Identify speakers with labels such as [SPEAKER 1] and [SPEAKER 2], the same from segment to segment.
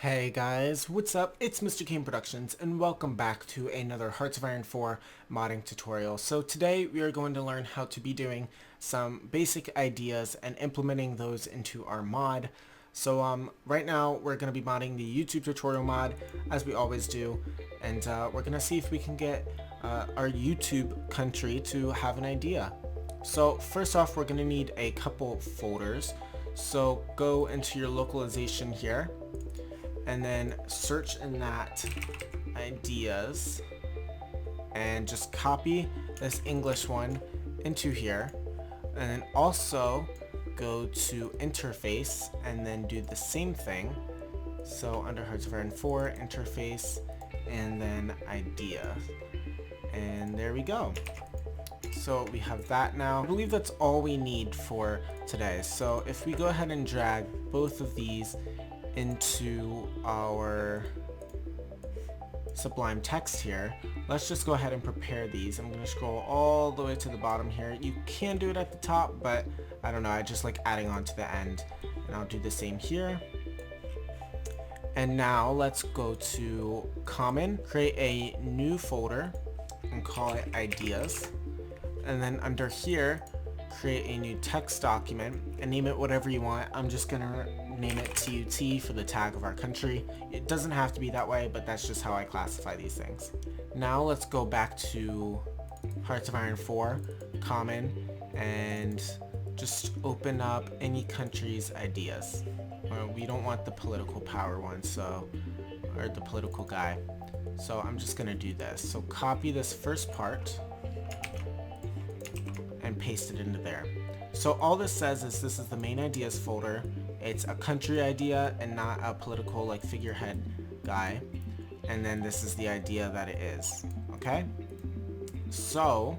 [SPEAKER 1] Hey guys, what's up? It's MrKmproductions and welcome back to another Hearts of Iron 4 modding tutorial. So today we are going to learn how to be doing some basic ideas and implementing those into our mod. So right now we're going to be modding the YouTube tutorial mod as we always do, and we're going to see if we can get our YouTube country to have an idea. So first off, we're going to need a couple folders. So go into your localization here and then search in that ideas and just copy this English one into here, and then also go to interface and then do the same thing. So under Hearts of Iron 4, interface, and then idea, and there we go. So we have that now. I believe that's all we need for today. So if we go ahead and drag both of these into our Sublime text here, let's just go ahead and prepare these. I'm going to scroll all the way to the bottom here. You can do it at the top, but I don't know, I just like adding on to the end, and I'll do the same here. And now let's go to common, create a new folder and call it ideas, and then under here create a new text document and name it whatever you want. I'm just gonna name it TUT for the tag of our country. It doesn't have to be that way, but that's just how I classify these things. Now let's go back to Hearts of Iron 4, common, and just open up any country's ideas. We don't want the political power one, or the political guy. So I'm just gonna do this. So copy this first part and paste it into there. So all this says is this is the main ideas folder. It's a country idea and not a political like figurehead guy. And then this is the idea that it is. Okay? So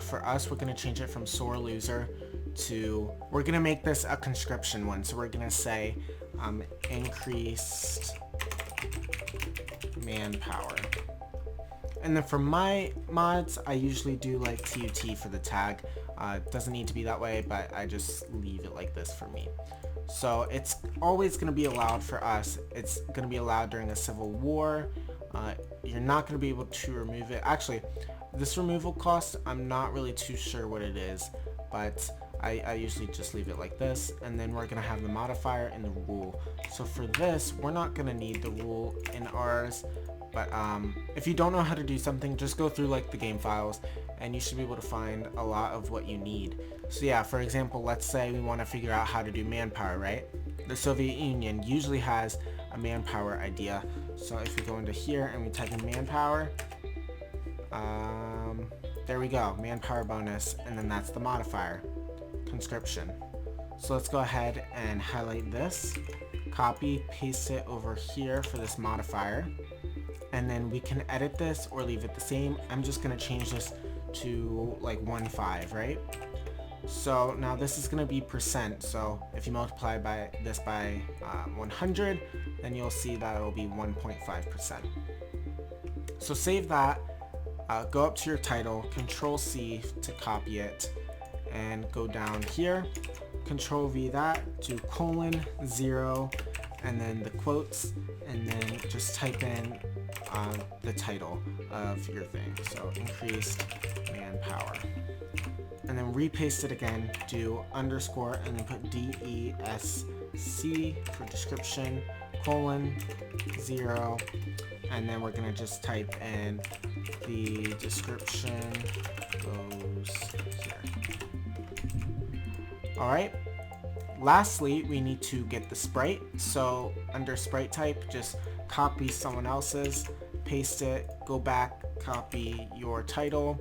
[SPEAKER 1] for us, we're going to change it from sore loser to, we're going to make this a conscription one. So we're going to say increased manpower. And then for my mods, I usually do like TUT for the tag. It doesn't need to be that way, but I just leave it like this for me. So it's always going to be allowed for us. It's going to be allowed during a civil war. You're not going to be able to remove it. Actually, this removal cost, I'm not really too sure what it is, but I usually just leave it like this. And then we're going to have the modifier and the rule. So for this, we're not going to need the rule in ours. But if you don't know how to do something, just go through like the game files and you should be able to find a lot of what you need. So yeah, for example, let's say we want to figure out how to do manpower, right? The Soviet Union usually has a manpower idea. So if we go into here and we type in manpower, there we go, manpower bonus, and then that's the modifier, conscription. So let's go ahead and highlight this, copy, paste it over here for this modifier. And then we can edit this or leave it the same. I'm just going to change this to like 1.5, right? So now this is going to be percent. So if you multiply this by 100, then you'll see that it'll be 1.5%. So save that, go up to your title, Control C to copy it, and go down here, Control V that, do :0, and then the quotes, and then just type in the title of your thing. So increased manpower, and then repaste it again, do underscore, and then put DESC for description, :0, and then we're gonna just type in the description goes here. Alright, lastly we need to get the sprite. So under sprite type, just copy someone else's, paste it, go back, copy your title,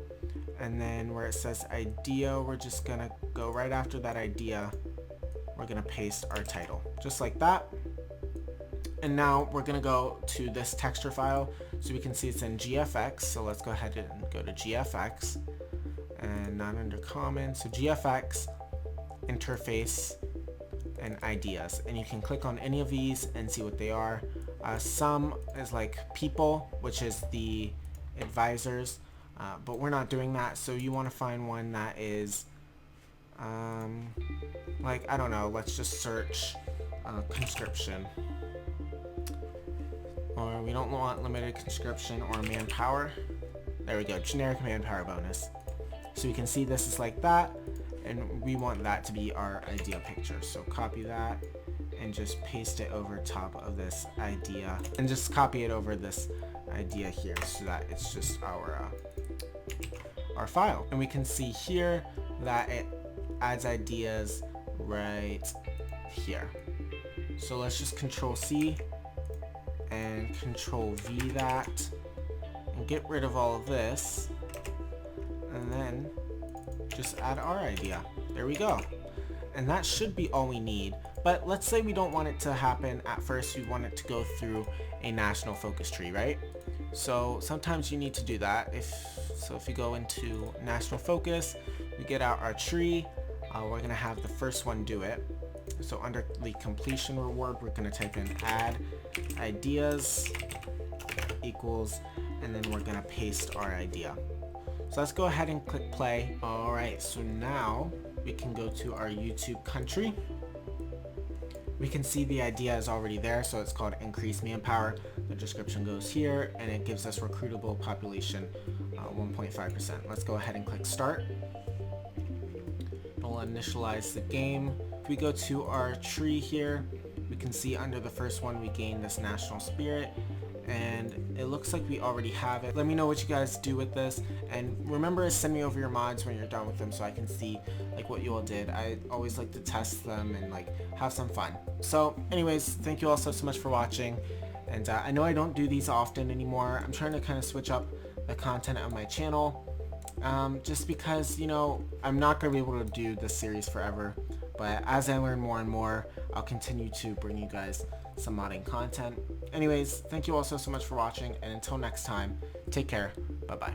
[SPEAKER 1] and then where it says idea, we're just gonna go right after that idea, we're gonna paste our title, just like that. And now we're gonna go to this texture file, so we can see it's in GFX. So let's go ahead and go to GFX, and not under common, so GFX, interface, and ideas, and you can click on any of these and see what they are. Some is like people, which is the advisors, but we're not doing that. So you want to find one that is like, I don't know, let's just search conscription. or we don't want limited conscription or manpower. There we go, generic manpower bonus. So you can see this is like that, and we want that to be our idea picture. So copy that and just paste it over top of this idea, and just copy it over this idea here so that it's just our file. And we can see here that it adds ideas right here. So let's just Control C and Control V that and get rid of all of this, and then just add our idea. There we go. And that should be all we need. But let's say we don't want it to happen at first. We want it to go through a national focus tree, right? So sometimes you need to do that. If you go into national focus, we get out our tree. We're gonna have the first one do it. So under the completion reward, we're gonna type in add ideas equals, and then we're gonna paste our idea. So let's go ahead and click play. All right, so now we can go to our YouTube country. We can see the idea is already there, so it's called increase manpower. The description goes here, and it gives us recruitable population 1.5%. Let's go ahead and click start. We'll initialize the game. If we go to our tree here, we can see under the first one we gain this national spirit, and it looks like we already have it. Let me know what you guys do with this, and remember to send me over your mods when you're done with them so I can see like what you all did. I always like to test them and like have some fun. So anyways, thank you all so much for watching, and I know I don't do these often anymore. I'm trying to kind of switch up the content on my channel, just because, you know, I'm not going to be able to do this series forever, but as I learn more and more, I'll continue to bring you guys some modding content. Anyways, thank you all so much for watching, and until next time, take care. Bye bye.